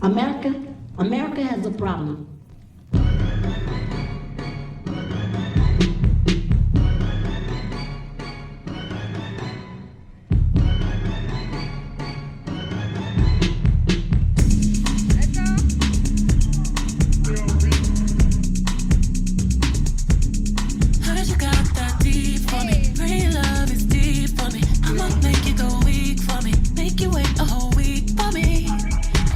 America has a problem. Heard you got that deep for me. Real love is deep for me. I'ma make you go weak for me. Make you wait a whole week for me.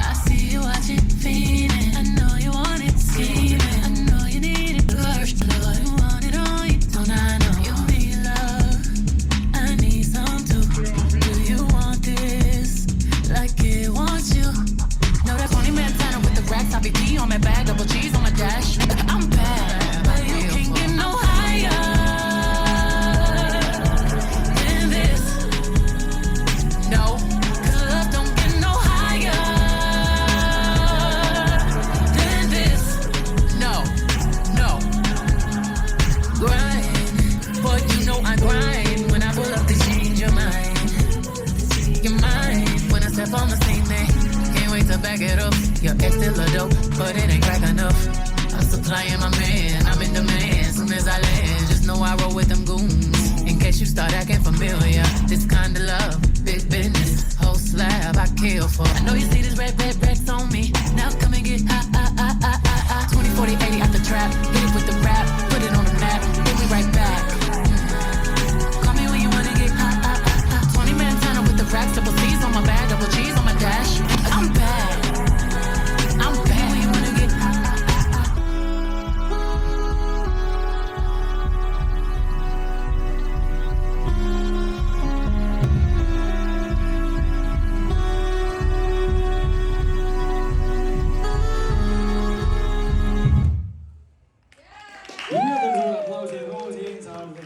I see you watching, fiending. I know you want it, scheming. I know you need it, rush. Lord, you want it all, you don't I know. You need love, I need some too. Do you want this like it wants you? No, that's only Montana with the racks. I be P on my bag, double cheese on my dash. I'm bad, but you can't get no higher than this. No, 'cause love don't get no higher than this. No, no. Grind, boy, you know I grind. When I pull up to change your mind. You're mine when I step on the scene, man. Can't wait to back it up. Your ex still a dope, but it ain't crack enough. I'm supplying my man, I'm in demand. Soon as I land, just know I roll with them goons. In case you start acting familiar, this kind of love, big business, whole slab I kill for. I know you see this red racks on me. Now come and get high. 20, 40, 80 out the trap. Hit it with the rap, put it on the map. Then we right back. Call me when you wanna get high. 20 Montana with the racks, double C's on my bag, double cheese on my dash. I'm bad. I'm bad when you wanna get high. Une heure de applaus et rose et une salle de